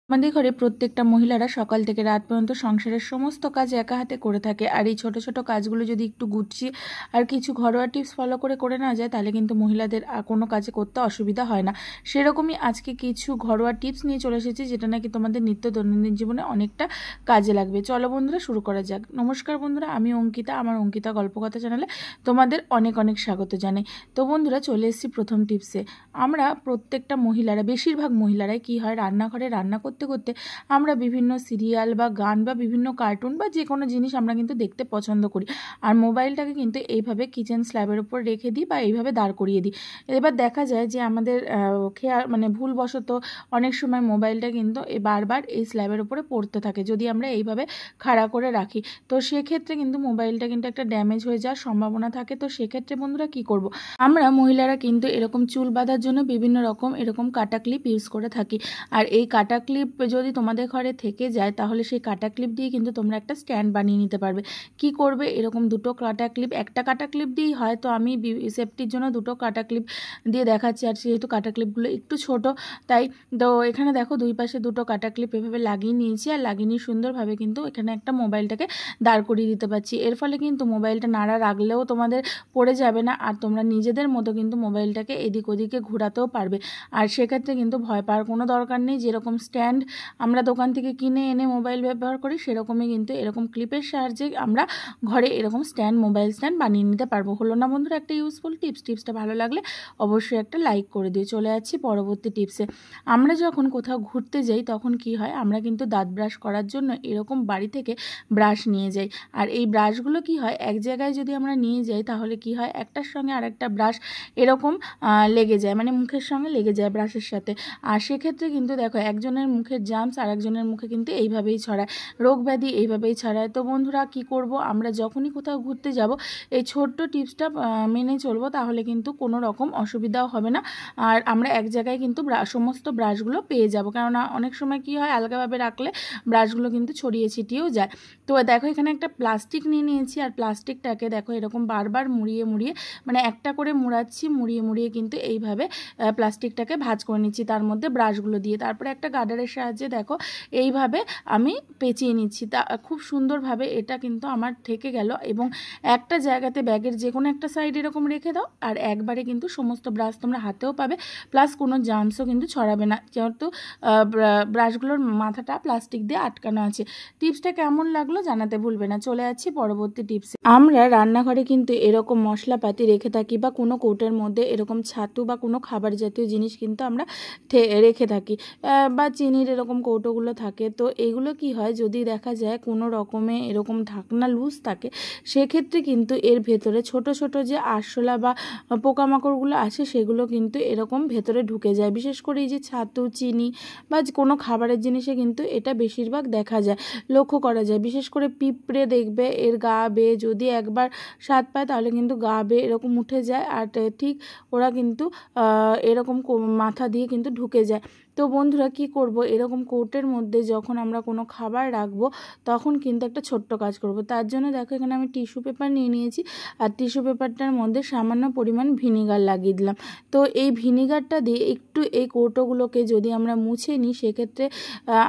আমাদের ঘরে প্রত্যেকটা মহিলারা সকাল থেকে রাত পর্যন্ত সংসারের সমস্ত কাজ একা হাতে করে থাকে। আর এই ছোট ছোট কাজগুলো যদি একটু গুছিয়ে আর কিছু ঘরোয়া টিপস ফলো করে না যায়, তাহলে কিন্তু মহিলাদের কোনো কাজে করতে অসুবিধা হয় না। সেরকমই আজকে কিছু ঘরোয়া টিপস নিয়ে চলে এসেছি, যেটা নাকি তোমাদের নিত্য দৈনন্দিন জীবনে অনেকটা কাজে লাগবে। চলো বন্ধুরা, শুরু করা যাক। নমস্কার বন্ধুরা, আমি অঙ্কিতা। আমার অঙ্কিতা গল্পকথা চ্যানেলে তোমাদের অনেক অনেক স্বাগত জানাই। তো বন্ধুরা, চলে এসেছি প্রথম টিপসে। আমরা প্রত্যেকটা মহিলারা, বেশিরভাগ মহিলারাই কি হয়, রান্নাঘরে রান্না করতে করতে আমরা বিভিন্ন সিরিয়াল বা গান বা বিভিন্ন কার্টুন বা যে কোনো জিনিস আমরা কিন্তু দেখতে পছন্দ করি। আর মোবাইলটাকে কিন্তু এইভাবে কিচেন স্ল্যাবের উপর রেখে দিই বা এইভাবে দাঁড় করিয়ে দিই। এবার দেখা যায় যে আমাদের ভুলবশত অনেক সময় মোবাইলটা কিন্তু বারবার এই স্ল্যাবের উপরে পড়তে থাকে, যদি আমরা এইভাবে খাড়া করে রাখি। তো সেক্ষেত্রে কিন্তু মোবাইলটা কিন্তু একটা ড্যামেজ হয়ে যাওয়ার সম্ভাবনা থাকে। তো সেক্ষেত্রে বন্ধুরা কী করব, আমরা মহিলারা কিন্তু এরকম চুল বাঁধার জন্য বিভিন্ন রকম এরকম কাটা ক্লিপ ইউজ করে থাকি। আর এই কাটা ক্লিপ যদি তোমাদের ঘরে থেকে যায়, তাহলে সেই কাটা ক্লিপ দিয়ে কিন্তু তোমরা একটা স্ট্যান্ড বানিয়ে নিতে পারবে। কি করবে, এরকম দুটো কাটা ক্লিপ, একটা কাটা ক্লিপ দিয়েই হয়, তো আমি সেফটির জন্য দুটো কাটা ক্লিপ দিয়ে দেখাচ্ছি। আর যেহেতু কাটা ক্লিপগুলো একটু ছোট, তাই তো এখানে দেখো দুই পাশে দুটো কাটা ক্লিপ এভাবে লাগিয়ে নিয়েছি। আর লাগিয়ে নিয়ে সুন্দরভাবে কিন্তু এখানে একটা মোবাইলটাকে দাঁড় করিয়ে দিতে পারছি। এর ফলে কিন্তু মোবাইলটা নাড়া রাখলেও তোমাদের পড়ে যাবে না, আর তোমরা নিজেদের মতো কিন্তু মোবাইলটাকে এদিক ওদিকে ঘোরাতেও পারবে। আর সেক্ষেত্রে কিন্তু ভয় পাওয়ার কোনো দরকার নেই। যেরকম স্ট্যান্ড আমরা দোকান থেকে কিনে এনে মোবাইল ব্যবহার করি, সেরকমই কিন্তু এরকম ক্লিপের সাহায্যে আমরা ঘরে এরকম মোবাইল স্ট্যান্ড বানিয়ে নিতে পারবো। হলো না বন্ধুরা একটা ইউজফুল টিপস? টিপসটা ভালো লাগলে অবশ্যই একটা লাইক করে দিও। চলে যাচ্ছি পরবর্তী টিপসে। আমরা যখন কোথাও ঘুরতে যাই, তখন কি হয়, আমরা কিন্তু দাঁত ব্রাশ করার জন্য এরকম বাড়ি থেকে ব্রাশ নিয়ে যাই। আর এই ব্রাশগুলো কি হয়, এক জায়গায় যদি আমরা নিয়ে যাই, তাহলে কি হয়, একটার সঙ্গে আরেকটা ব্রাশ এরকম লেগে যায়, মানে মুখের সঙ্গে লেগে যায় ব্রাশের সাথে। আর সেক্ষেত্রে কিন্তু দেখো, একজনের মুখের জার্মস আর একজনের মুখে কিন্তু এইভাবেই ছড়ায়, রোগ ব্যাধি এইভাবেই ছড়ায়। তো বন্ধুরা কি করব, আমরা যখনই কোথাও ঘুরতে যাব, এই ছোট্ট টিপসটা মেনে চলবো, তাহলে কিন্তু কোনো রকম অসুবিধাও হবে না। আর আমরা এক জায়গায় কিন্তু সমস্ত ব্রাশগুলো পেয়ে যাব, কেননা অনেক সময় কি হয়, আলগাভাবে রাখলে ব্রাশগুলো কিন্তু ছড়িয়ে ছিটিয়েও যায়। তো দেখো, এখানে একটা প্লাস্টিক নিয়ে নিয়েছি। আর প্লাস্টিকটাকে দেখো এরকম বারবার মুড়িয়ে মুড়িয়ে, মানে একটা করে মুড়াচ্ছি, মুড়িয়ে মুড়িয়ে কিন্তু এইভাবে প্লাস্টিকটাকে ভাঁজ করে নিচ্ছি তার মধ্যে ব্রাশগুলো দিয়ে। তারপরে একটা গার্ডারের সাহায্যে দেখো এইভাবে আমি পেঁচিয়ে নিচ্ছি। তা খুব সুন্দরভাবে এটা কিন্তু আমার থেকে গেল। এবং একটা জায়গাতে ব্যাগের যে কোনো একটা সাইড এরকম রেখে দাও, আর একবারে কিন্তু সমস্ত ব্রাশ তোমরা হাতেও পাবে, প্লাস কোনো জার্মসও কিন্তু ছড়াবে না, যেহেতু ব্রাশগুলোর মাথাটা প্লাস্টিক দিয়ে আটকানো আছে। টিপসটা কেমন লাগলো জানাতে ভুলবে না। চলে যাচ্ছি পরবর্তী টিপসে। আমরা রান্নাঘরে কিন্তু এরকম মশলাপাতি রেখে থাকি, বা কোনো কৌটোর মধ্যে এরকম ছাতু বা কোনো খাবার জাতীয় জিনিস কিন্তু আমরা রেখে থাকি, বা চিনির এরকম কৌটোগুলো থাকে। তো এগুলো কি হয়, যদি দেখা যায় কোনো রকমে এরকম ঢাকনা লুজ থাকে, সেক্ষেত্রে কিন্তু এর ভেতরে ছোট ছোট যে আরশোলা বা পোকামাকড়গুলো আছে, সেগুলো কিন্তু এরকম ভেতরে ঢুকে যায়। বিশেষ করে এই যে ছাতু, চিনি বা কোনো খাবারের জিনিসে কিন্তু এটা বেশিরভাগ দেখা যায়, লক্ষ্য করা যায়। বিশেষ করে পিঁপড়ে দেখবে এর গা বেয়ে যদি একবার স্বাদ পায়, তাহলে কিন্তু গা বেয়ে এরকম উঠে যায়। আর ঠিক ওরা কিন্তু এরকম মাথা দিয়ে কিন্তু ঢুকে যায়। তো বন্ধুরা কি করব, এরকম কৌটের মধ্যে যখন আমরা কোনো খাবার রাখবো, তখন কিন্তু একটা ছোট্ট কাজ করব। তার জন্য দেখো, এখানে আমি টিস্যু পেপার নিয়ে নিয়েছি। আর টিস্যু পেপারটার মধ্যে সামান্য পরিমাণ ভিনিগার লাগিয়ে দিলাম। তো এই ভিনিগারটা দিয়ে একটু এই কৌটোগুলোকে যদি আমরা মুছে নিই, সেক্ষেত্রে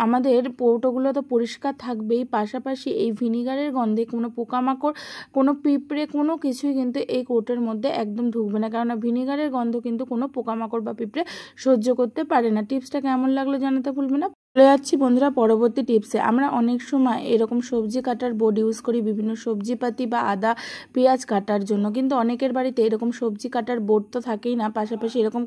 আমাদের কৌটোগুলো তো পরিষ্কার থাকবেই, পাশাপাশি এই ভিনিগারের গন্ধে কোনো পোকামাকড়, কোনো পিঁপড়ে, কোনো কিছুই কিন্তু এই কৌটোর মধ্যে একদম ঢুকবে না, কেননা ভিনিগারের গন্ধ কিন্তু কোনো পোকামাকড় বা পিঁপড়ে সহ্য করতে পারে না। টিপসটা কেমন লাগলো জানাতে ভুলবে না। চলে যাচ্ছি বন্ধুরা পরবর্তী টিপসে। আমরা অনেক সময় এরকম সবজি কাটার বোর্ড ইউজ করি বিভিন্ন সবজিপাতি বা আদা পেঁয়াজ কাটার জন্য, কিন্তু অনেকের বাড়িতে এরকম সবজি কাটার বোর্ড তো থাকেই না, পাশাপাশি এরকম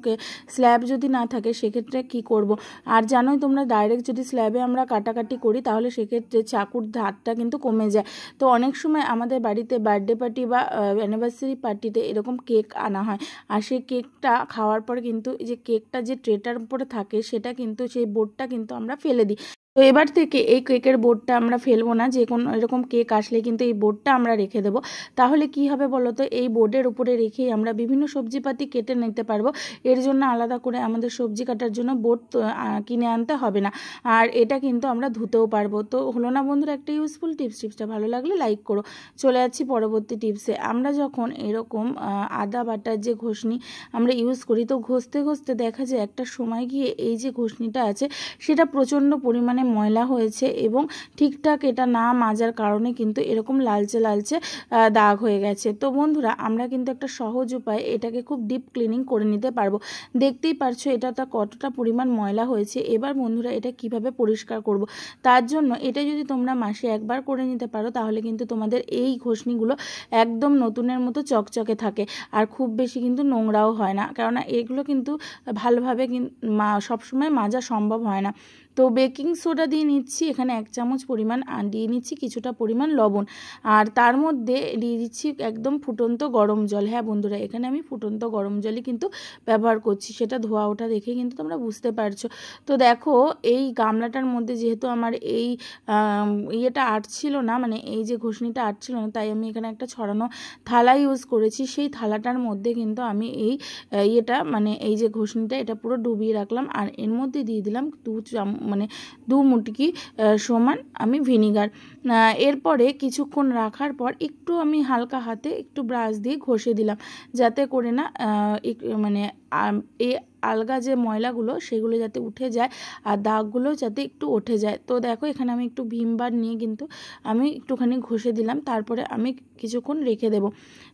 স্ল্যাব যদি না থাকে, সেক্ষেত্রে কি করব। আর জানোই তোমরা, ডাইরেক্ট যদি স্ল্যাবে আমরা কাটাকাটি করি, তাহলে সেক্ষেত্রে চাকুর ধারটা কিন্তু কমে যায়। তো অনেক সময় আমাদের বাড়িতে বার্থডে পার্টি বা অ্যানিভার্সারি পার্টিতে এরকম কেক আনা হয়, আর সেই কেকটা খাওয়ার পর কিন্তু এই যে কেকটা যে ট্রেটার উপরে থাকে, সেটা কিন্তু সেই বোর্ডটা কিন্তু আমরা ফেলে দিই। তো এবার থেকে এই কেকের বোর্ডটা আমরা ফেলবো না, যে কোনো এরকম কেক আসলে কিন্তু এই বোর্ডটা আমরা রেখে দেবো। তাহলে কি হবে বলো তো, এই বোর্ডের উপরে রেখেই আমরা বিভিন্ন সবজিপাতি কেটে নিতে পারবো। এর জন্য আলাদা করে আমাদের সবজি কাটার জন্য বোর্ড কিনে আনতে হবে না। আর এটা কিন্তু আমরা ধুতেও পারবো। তো হলো না বন্ধুরা একটা ইউজফুল টিপস। টিপসটা ভালো লাগলে লাইক করো। চলে যাচ্ছি পরবর্তী টিপসে। আমরা যখন এরকম আদা বাটার যে ঘষনি আমরা ইউজ করি, তো ঘষতে ঘষতে দেখা যায় একটা সময় গিয়ে এই যে ঘষনিটা আছে সেটা প্রচণ্ড পরিমাণে ময়লা হয়েছে এবং ঠিকঠাক এটা না মাজার কারণে কিন্তু এরকম লালচে লালচে দাগ হয়ে গেছে। তো বন্ধুরা আমরা কিন্তু একটা সহজ উপায়ে এটাকে খুব ডিপ ক্লিনিং করে নিতে পারবো। দেখতেই পারছো এটা কতটা পরিমাণ ময়লা হয়েছে। এবার বন্ধুরা এটা কিভাবে পরিষ্কার করব, তার জন্য এটা যদি তোমরা মাসে একবার করে নিতে পারো তাহলে কিন্তু তোমাদের এই ঘষনিগুলো একদম নতুনের মতো চকচকে থাকে আর খুব বেশি কিন্তু নোংরাও হয় না, কেননা এগুলো কিন্তু ভালোভাবে সবসময় মাজা সম্ভব হয় না। তো বেকিং সোডা দিয়ে নিচ্ছি এখানে 1 চামচ পরিমাণ, আর দিয়ে নিচ্ছি কিছুটা পরিমাণ লবণ, আর তার মধ্যে দিয়ে দিচ্ছি একদম ফুটন্ত গরম জল। হ্যাঁ বন্ধুরা, এখানে আমি ফুটন্ত গরম জলই কিন্তু ব্যবহার করছি, সেটা ধোয়া ওঠা দেখে কিন্তু তোমরা বুঝতে পারছো। তো দেখো এই গামলাটার মধ্যে যেহেতু আমার এই ইয়েটা আটছিল না, মানে এই যে ঘষনিটা আটছিল না, তাই আমি এখানে একটা ছড়ানো থালা ইউজ করেছি। সেই থালাটার মধ্যে কিন্তু আমি এই ইয়েটা মানে এই যে ঘষনিটা এটা পুরো ডুবিয়ে রাখলাম, আর এর মধ্যে দিয়ে দিলাম 2 মুটকি সমান আমি ভিনিগার। এরপরে কিছুক্ষণ রাখার পর একটু আমি হালকা হাতে একটু ব্রাশ দিয়ে ঘষে দিলাম, যাতে করে না মানে এই আলগা যে ময়লাগুলো সেগুলো যাতে উঠে যায় আর দাগগুলো যাতে একটু উঠে যায়। তো দেখো এখানে আমি একটু ভিম বার নিয়ে কিন্তু আমি একটুখানি ঘষে দিলাম, তারপরে আমি কিছুক্ষণ রেখে দেব।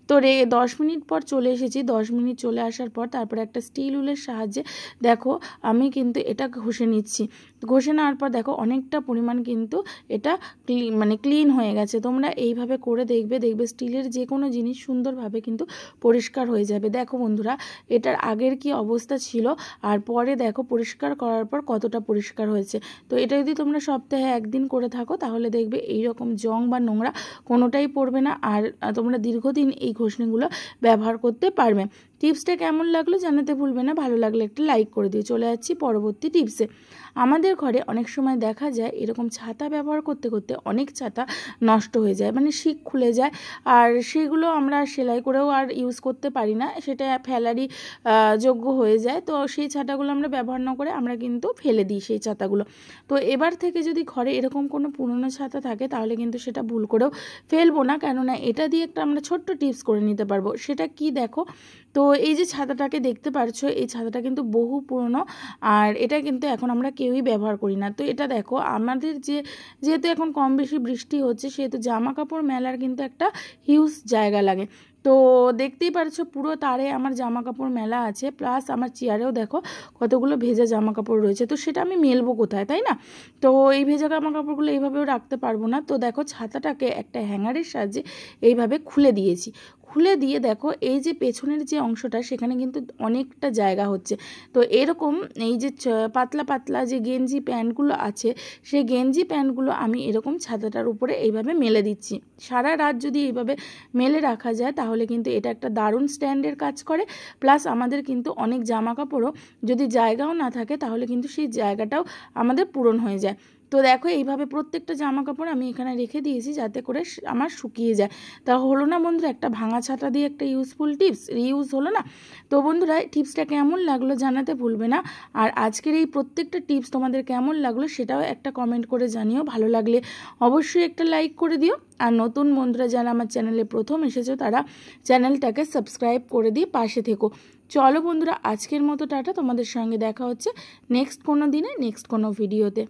তো 10 মিনিট পর চলে এসেছি। 10 মিনিট চলে আসার পর তারপরে একটা স্টিল উলের সাহায্যে দেখো আমি কিন্তু এটা ঘষে নিচ্ছি। ঘষে নেওয়ার পর দেখো অনেকটা পরিমাণ কিন্তু এটা ক্লিন হয়ে গেছে। তোমরা এইভাবে করে দেখবে স্টিলের যে কোনো জিনিস সুন্দরভাবে কিন্তু পরিষ্কার হয়ে যাবে। দেখো বন্ধুরা এটার আগের কি অবস্থা ছিল আর পরে দেখো পরিষ্কার করার পর কতটা পরিষ্কার হয়েছে। তো এটা যদি তোমরা সপ্তাহে 1 দিন করে থাকো তাহলে দেখবে এইরকম জং বা নোংরা কোনোটাই পড়বে না, আর তোমরা দীর্ঘদিন এই ঘষনিগুলো ব্যবহার করতে পারবে। টিপসটা কেমন লাগলো জানাতে ভুলবে না, ভালো লাগলে একটা লাইক করে দিও। চলে যাচ্ছি পরবর্তী টিপসে। আমাদের ঘরে অনেক সময় দেখা যায় এরকম ছাতা ব্যবহার করতে করতে অনেক ছাতা নষ্ট হয়ে যায়, মানে শিক খুলে যায়, আর সেগুলো আমরা সেলাই করেও আর ইউজ করতে পারি না, সেটা ফেলারই যোগ্য হয়ে যায়। তো সেই ছাতাগুলো আমরা ব্যবহার না করে আমরা কিন্তু ফেলে দিই সেই ছাতাগুলো। তো এবার থেকে যদি ঘরে এরকম কোনো পুরনো ছাতা থাকে তাহলে কিন্তু সেটা ভুল করেও ফেলবো না, কেননা এটা দিয়ে একটা আমরা ছোট্ট টিপস করে নিতে পারবো। সেটা কি দেখো, তো এই যে ছাতাটাকে দেখতে পারছো এই ছাতাটা কিন্তু বহু পুরনো, আর এটা কিন্তু এখন আমরা কেউই ব্যবহার করি না। তো এটা দেখো আমাদের যেহেতু এখন কম বেশি বৃষ্টি হচ্ছে সেহেতু জামা কাপড় মেলার কিন্তু একটা হিউজ জায়গা লাগে। তো দেখতেই পারছো পুরো তারে আমার জামা কাপড় মেলা আছে, প্লাস আমার চেয়ারেও দেখো কতগুলো ভেজা জামা কাপড় রয়েছে। তো সেটা আমি মেলবো কোথায়, তাই না? তো এই ভেজা জামা কাপড়গুলো এইভাবেও রাখতে পারবো না। তো দেখো ছাতাটাকে একটা হ্যাঙ্গারের সাহায্যে এইভাবে খুলে দিয়েছি। খুলে দিয়ে দেখো এই যে পেছনের যে অংশটা সেখানে কিন্তু অনেকটা জায়গা হচ্ছে। তো এরকম এই যে পাতলা পাতলা যে গেঞ্জি প্যান্টগুলো আছে সেই গেঞ্জি প্যান্টগুলো আমি এরকম ছাতাটার উপরে এইভাবে মেলে দিচ্ছি। সারা রাত যদি এইভাবে মেলে রাখা যায় তাহলে কিন্তু এটা একটা দারুণ স্ট্যান্ডের কাজ করে, প্লাস আমাদের কিন্তু অনেক জামা কাপড়ও যদি জায়গাও না থাকে তাহলে কিন্তু সেই জায়গাটাও আমাদের পূরণ হয়ে যায়। তো দেখো এইভাবে প্রত্যেকটা জামা কাপড় আমি এখানে রেখে দিয়েছি যাতে করে আমার শুকিয়ে যায়। তা হলো না বন্ধুরা একটা ভাঙা ছাতা দিয়ে একটা ইউজফুল টিপস রিউজ হলো না? তো বন্ধুরা টিপসটা কেমন লাগলো জানাতে ভুলবে না, আর আজকের এই প্রত্যেকটা টিপস তোমাদের কেমন লাগলো সেটাও একটা কমেন্ট করে জানিও। ভালো লাগলে অবশ্যই একটা লাইক করে দিও, আর নতুন বন্ধুরা যারা আমার চ্যানেলে প্রথম এসেছো তারা চ্যানেলটাকে সাবস্ক্রাইব করে দিয়ে পাশে থেকো। চলো বন্ধুরা আজকের মতো টাটা, তোমাদের সঙ্গে দেখা হচ্ছে নেক্সট কোনো দিনে নেক্সট কোনো ভিডিওতে।